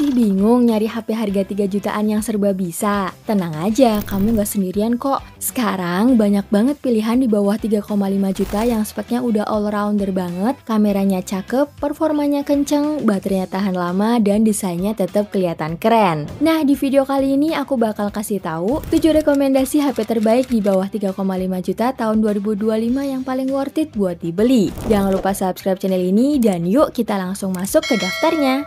Masih bingung nyari HP harga 3 jutaan yang serba bisa? Tenang aja, kamu nggak sendirian kok. Sekarang banyak banget pilihan di bawah 3,5 juta yang speknya udah all-rounder banget, kameranya cakep, performanya kenceng, baterainya tahan lama, dan desainnya tetap kelihatan keren. Nah, di video kali ini aku bakal kasih tahu 7 rekomendasi HP terbaik di bawah 3,5 juta tahun 2025 yang paling worth it buat dibeli. Jangan lupa subscribe channel ini dan yuk kita langsung masuk ke daftarnya.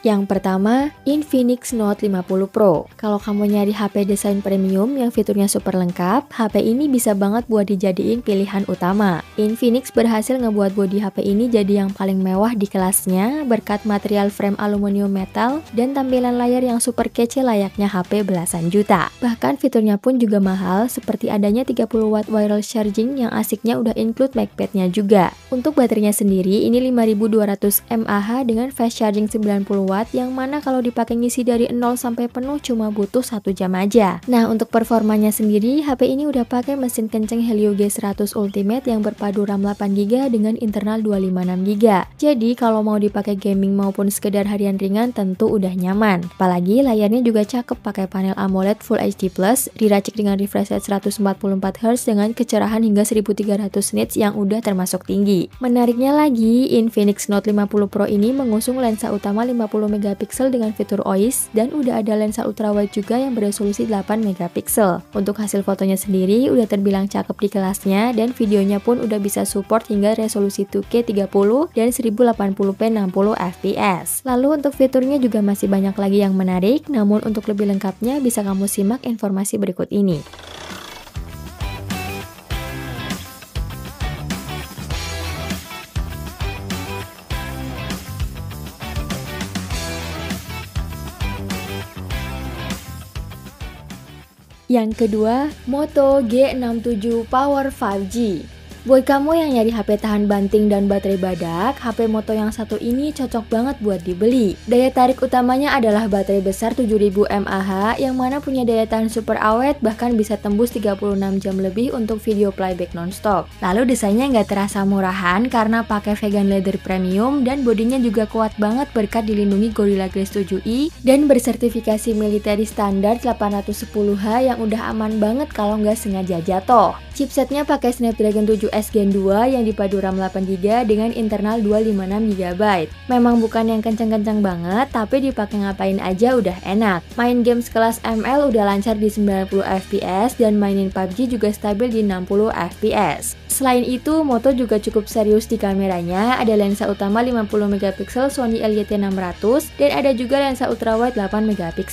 Yang pertama, Infinix Note 50 Pro. Kalau kamu nyari HP desain premium yang fiturnya super lengkap, HP ini bisa banget buat dijadiin pilihan utama. Infinix berhasil ngebuat bodi HP ini jadi yang paling mewah di kelasnya berkat material frame aluminium metal dan tampilan layar yang super kece layaknya HP belasan juta. Bahkan fiturnya pun juga mahal seperti adanya 30 watt wireless charging yang asiknya udah include MagPad-nya juga. Untuk baterainya sendiri ini 5200 mAh dengan fast charging 90 watt yang mana kalau dipakai ngisi dari 0 sampai penuh cuma butuh 1 jam aja. Nah, untuk performanya sendiri, HP ini udah pakai mesin kenceng Helio G100 Ultimate yang berpadu RAM 8GB dengan internal 256GB. Jadi, kalau mau dipakai gaming maupun sekedar harian ringan tentu udah nyaman. Apalagi layarnya juga cakep pakai panel AMOLED Full HD+, diracik dengan refresh rate 144Hz dengan kecerahan hingga 1300 nits yang udah termasuk tinggi. Menariknya lagi, Infinix Note 50 Pro ini mengusung lensa utama 50 megapiksel dengan fitur OIS dan udah ada lensa ultrawide juga yang beresolusi 8 megapiksel. Untuk hasil fotonya sendiri udah terbilang cakep di kelasnya dan videonya pun udah bisa support hingga resolusi 2K 30 dan 1080p 60fps. Lalu untuk fiturnya juga masih banyak lagi yang menarik, namun untuk lebih lengkapnya bisa kamu simak informasi berikut ini. Yang kedua, Moto G67 Power 5G. Buat kamu yang nyari HP tahan banting dan baterai badak, HP Moto yang satu ini cocok banget buat dibeli. Daya tarik utamanya adalah baterai besar 7000 mAh yang mana punya daya tahan super awet bahkan bisa tembus 36 jam lebih untuk video playback nonstop. Lalu desainnya nggak terasa murahan karena pakai vegan leather premium dan bodinya juga kuat banget berkat dilindungi Gorilla Glass 7i dan bersertifikasi military standar 810H yang udah aman banget kalau nggak sengaja jatuh. Chipsetnya pakai Snapdragon 7S Gen 2 yang dipadu RAM 8GB dengan internal 256GB. Memang bukan yang kenceng-kenceng banget, tapi dipakai ngapain aja udah enak. Main game sekelas ML udah lancar di 90fps dan mainin PUBG juga stabil di 60fps. Selain itu, Moto juga cukup serius di kameranya, ada lensa utama 50MP Sony LYT600 dan ada juga lensa ultrawide 8MP.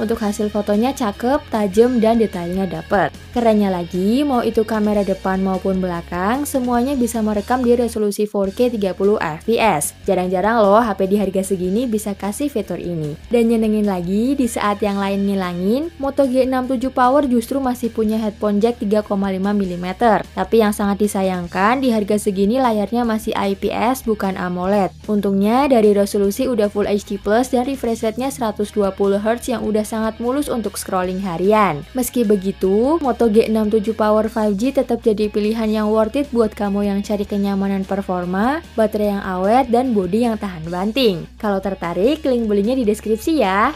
Untuk hasil fotonya cakep, tajam, dan detailnya dapet. Kerennya lagi, mau itu kamera depan maupun belakang, semuanya bisa merekam di resolusi 4K 30fps. Jarang-jarang loh HP di harga segini bisa kasih fitur ini. Dan nyenengin lagi, di saat yang lain ngilangin, Moto G67 Power justru masih punya headphone jack 3,5mm. Tapi yang sangat disayangkan, di harga segini layarnya masih IPS bukan AMOLED. Untungnya dari resolusi udah Full HD+ dan refresh rate-nya 120Hz yang udah sangat mulus untuk scrolling harian. Meski begitu, Moto G67 Power 5G tetap jadi pilihan yang worth it buat kamu yang cari kenyamanan performa, baterai yang awet, dan bodi yang tahan banting. Kalau tertarik, link belinya di deskripsi ya.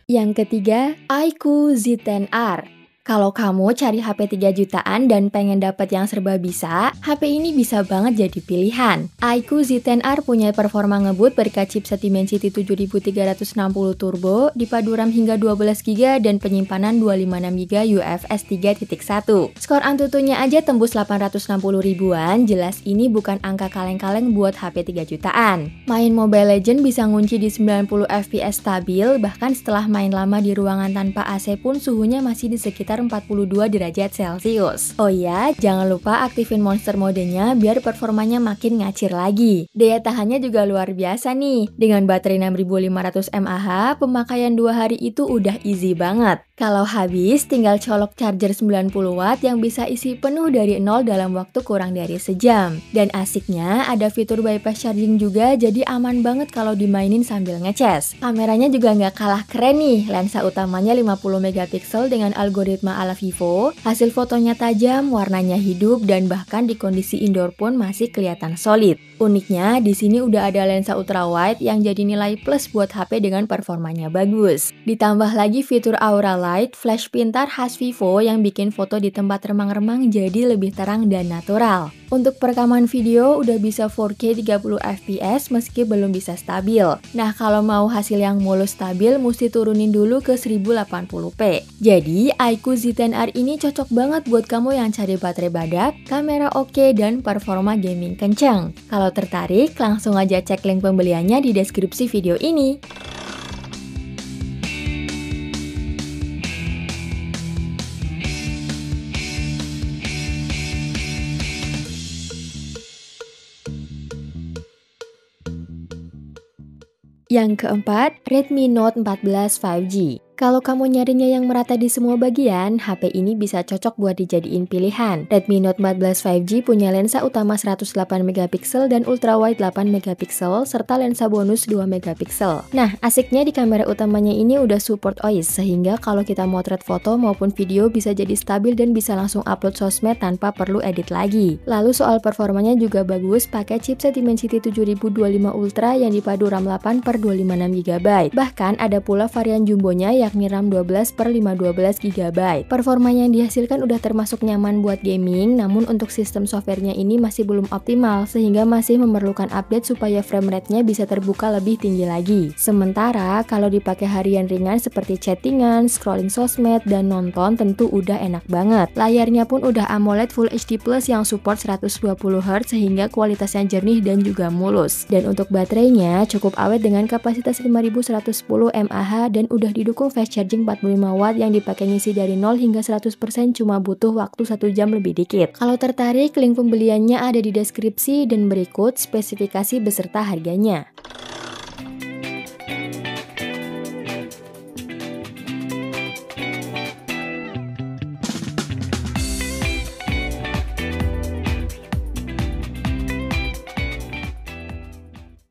Yang ketiga, iQOO Z10R. Kalau kamu cari HP 3 jutaan dan pengen dapat yang serba bisa, HP ini bisa banget jadi pilihan. iQOO Z10R punya performa ngebut berkat chipset Dimensity 7360 Turbo, dipadu RAM hingga 12GB dan penyimpanan 256GB UFS 3.1. Skor Antutunya aja tembus 860 ribuan, jelas ini bukan angka kaleng-kaleng buat HP 3 jutaan. Main Mobile Legends bisa ngunci di 90fps stabil, bahkan setelah main lama di ruangan tanpa AC pun suhunya masih di sekitar sekitar 42 derajat Celcius. Oh iya, jangan lupa aktifin monster modenya biar performanya makin ngacir lagi. Daya tahannya juga luar biasa nih. Dengan baterai 6500 mAh, pemakaian 2 hari itu udah easy banget. Kalau habis, tinggal colok charger 90 watt yang bisa isi penuh dari nol dalam waktu kurang dari sejam. Dan asiknya, ada fitur bypass charging juga, jadi aman banget kalau dimainin sambil ngecas. Kameranya juga nggak kalah keren nih, lensa utamanya 50 megapiksel dengan algoritma ala Vivo. Hasil fotonya tajam, warnanya hidup, dan bahkan di kondisi indoor pun masih kelihatan solid. Uniknya, di sini udah ada lensa ultrawide yang jadi nilai plus buat HP dengan performanya bagus. Ditambah lagi fitur Aura Light, flash pintar khas Vivo yang bikin foto di tempat remang-remang jadi lebih terang dan natural. Untuk perekaman video udah bisa 4K 30 fps meski belum bisa stabil. Nah, kalau mau hasil yang mulus stabil mesti turunin dulu ke 1080p. Jadi, iQOO Z10R ini cocok banget buat kamu yang cari baterai badak, kamera oke, dan performa gaming kenceng. Kalau tertarik, langsung aja cek link pembeliannya di deskripsi video ini. Yang keempat, Redmi Note 14 5G. Kalau kamu nyarinya yang merata di semua bagian, HP ini bisa cocok buat dijadiin pilihan. Redmi Note 14 5G punya lensa utama 108 megapiksel dan ultrawide 8 megapiksel serta lensa bonus 2 megapiksel. Nah, asiknya di kamera utamanya ini udah support OIS sehingga kalau kita motret foto maupun video bisa jadi stabil dan bisa langsung upload sosmed tanpa perlu edit lagi. Lalu soal performanya juga bagus, pakai chipset Dimensity 7025 Ultra yang dipadu RAM 8/256GB. Bahkan ada pula varian jumbonya yakni RAM 12/512GB. Performanya yang dihasilkan udah termasuk nyaman buat gaming, namun untuk sistem softwarenya ini masih belum optimal sehingga masih memerlukan update supaya frame rate-nya bisa terbuka lebih tinggi lagi. Sementara kalau dipakai harian ringan seperti chattingan, scrolling sosmed, dan nonton tentu udah enak banget. Layarnya pun udah AMOLED Full HD Plus yang support 120Hz sehingga kualitasnya jernih dan juga mulus. Dan untuk baterainya cukup awet dengan kapasitas 5110 mAh dan udah didukung fast charging 45 watt yang dipakai ngisi dari 0 hingga 100% cuma butuh waktu 1 jam lebih dikit. Kalau tertarik, link pembeliannya ada di deskripsi dan berikut spesifikasi beserta harganya.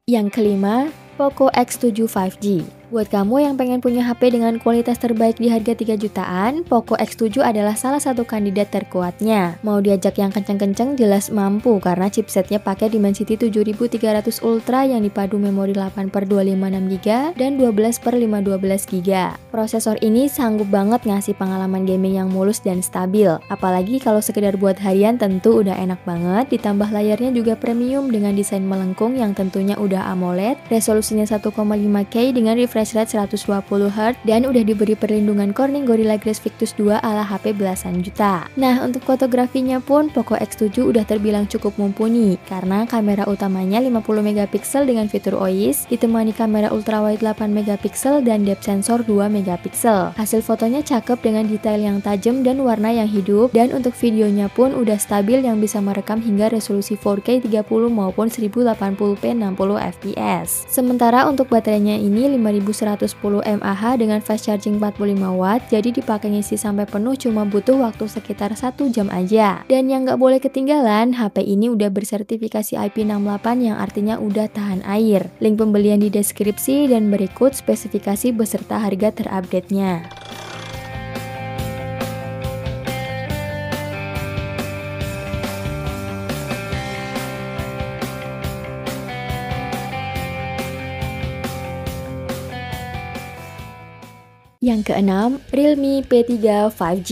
Yang kelima, Poco X7 5G. Buat kamu yang pengen punya HP dengan kualitas terbaik di harga 3 jutaan, Poco X7 adalah salah satu kandidat terkuatnya. Mau diajak yang kenceng-kenceng jelas mampu karena chipsetnya pakai Dimensity 7300 Ultra yang dipadu memori 8/256GB dan 12/512GB. Prosesor ini sanggup banget ngasih pengalaman gaming yang mulus dan stabil. Apalagi kalau sekedar buat harian tentu udah enak banget, ditambah layarnya juga premium dengan desain melengkung yang tentunya udah AMOLED, resolusinya 1,5K dengan refresh rate 120Hz dan udah diberi perlindungan Corning Gorilla Glass Victus 2 ala HP belasan juta. Nah, untuk fotografinya pun Poco X7 udah terbilang cukup mumpuni karena kamera utamanya 50 megapiksel dengan fitur OIS, ditemani kamera ultrawide 8 megapiksel dan depth sensor 2 megapiksel. Hasil fotonya cakep dengan detail yang tajam dan warna yang hidup, dan untuk videonya pun udah stabil yang bisa merekam hingga resolusi 4K 30 maupun 1080p 60 fps. Sementara untuk baterainya ini 5110 mAh dengan fast charging 45 watt, jadi dipakai ngisi sampai penuh cuma butuh waktu sekitar 1 jam aja. Dan yang nggak boleh ketinggalan, HP ini udah bersertifikasi IP68 yang artinya udah tahan air. Link pembelian di deskripsi dan berikut spesifikasi beserta harga terupdate-nya. Yang keenam, Realme P3 5G.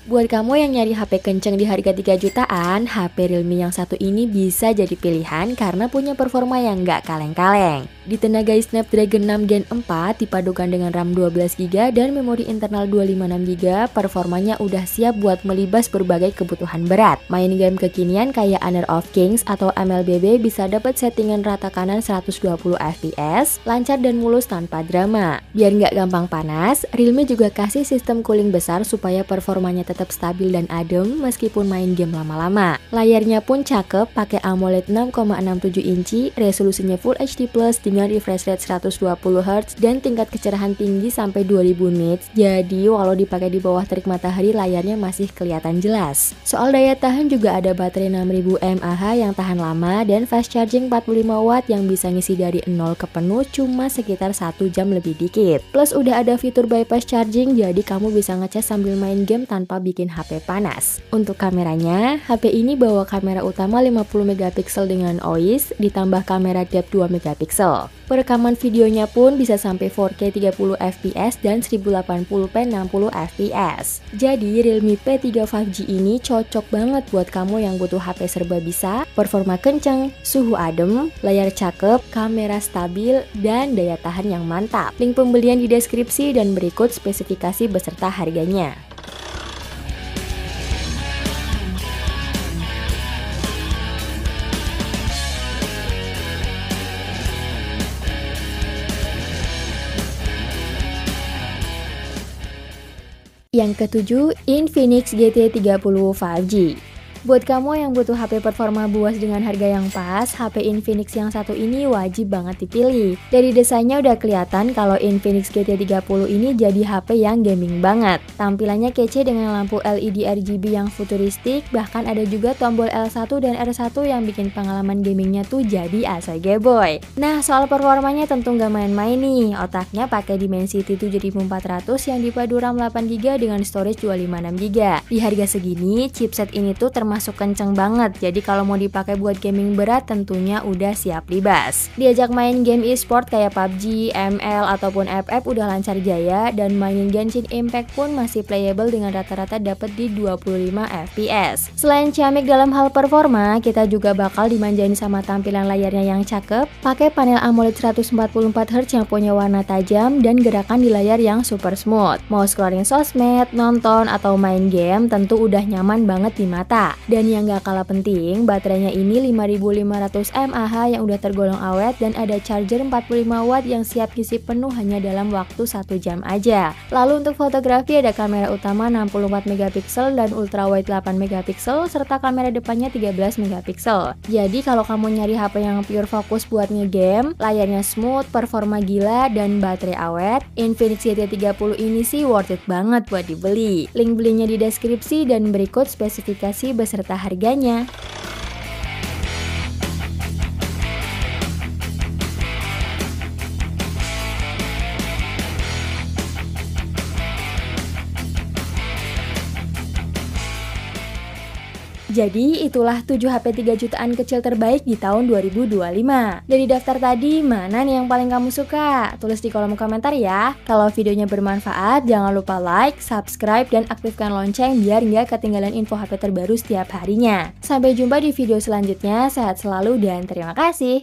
Buat kamu yang nyari HP kenceng di harga 3 jutaan, HP Realme yang satu ini bisa jadi pilihan karena punya performa yang nggak kaleng-kaleng. Ditenagai Snapdragon 6 Gen 4, dipadukan dengan RAM 12GB dan memori internal 256GB, performanya udah siap buat melibas berbagai kebutuhan berat. Main game kekinian kayak Honor of Kings atau MLBB bisa dapat settingan rata kanan 120 fps, lancar dan mulus tanpa drama. Biar nggak gampang panas, Realme juga kasih sistem cooling besar supaya performanya tetap stabil dan adem meskipun main game lama-lama. Layarnya pun cakep, pakai AMOLED 6,67 inci, resolusinya Full HD Plus dengan refresh rate 120Hz dan tingkat kecerahan tinggi sampai 2000 nits. Jadi walau dipakai di bawah terik matahari, layarnya masih kelihatan jelas. Soal daya tahan juga ada baterai 6000 mAh yang tahan lama dan fast charging 45 watt yang bisa ngisi dari 0 ke penuh cuma sekitar 1 jam lebih dikit. Plus udah ada fitur bypass charging, jadi kamu bisa ngecas sambil main game tanpa bikin HP panas. Untuk kameranya, HP ini bawa kamera utama 50MP dengan OIS, ditambah kamera depth 2MP. Perekaman videonya pun bisa sampai 4K 30fps dan 1080p 60fps. Jadi Realme P3 5G ini cocok banget buat kamu yang butuh HP serba bisa, performa kenceng, suhu adem, layar cakep, kamera stabil, dan daya tahan yang mantap. Link pembelian di deskripsi dan berikut spesifikasi beserta harganya. Yang ketujuh, Infinix GT30 5G. Buat kamu yang butuh HP performa buas dengan harga yang pas, HP Infinix yang satu ini wajib banget dipilih. Dari desainnya udah kelihatan kalau Infinix GT30 ini jadi HP yang gaming banget. Tampilannya kece dengan lampu LED RGB yang futuristik, bahkan ada juga tombol L1 dan R1 yang bikin pengalaman gamingnya tuh jadi ASG boy. Nah, soal performanya tentu nggak main-main nih. Otaknya pakai Dimensity 7400 yang dipadu RAM 8GB dengan storage 256GB. Di harga segini, chipset ini tuh termasuk kenceng banget, jadi kalau mau dipakai buat gaming berat tentunya udah siap libas. Diajak main game e-sport kayak PUBG, ML, ataupun FF udah lancar jaya, dan mainin Genshin Impact pun masih playable dengan rata-rata dapet di 25 fps. Selain ciamik dalam hal performa, kita juga bakal dimanjain sama tampilan layarnya yang cakep, pakai panel AMOLED 144Hz yang punya warna tajam dan gerakan di layar yang super smooth. Mau scrolling sosmed, nonton, atau main game tentu udah nyaman banget di mata. Dan yang gak kalah penting, baterainya ini 5500 mAh yang udah tergolong awet dan ada charger 45 watt yang siap isi penuh hanya dalam waktu 1 jam aja. Lalu untuk fotografi ada kamera utama 64MP dan ultrawide 8MP serta kamera depannya 13MP. Jadi kalau kamu nyari HP yang pure fokus buat ngegame, layarnya smooth, performa gila, dan baterai awet, Infinix GT30 ini sih worth it banget buat dibeli. Link belinya di deskripsi dan berikut spesifikasi beserta harganya. Jadi itulah 7 HP 3 jutaan kecil terbaik di tahun 2025. Dari daftar tadi, mana nih yang paling kamu suka? Tulis di kolom komentar ya. Kalau videonya bermanfaat, jangan lupa like, subscribe, dan aktifkan lonceng biar nggak ketinggalan info HP terbaru setiap harinya. Sampai jumpa di video selanjutnya, sehat selalu dan terima kasih.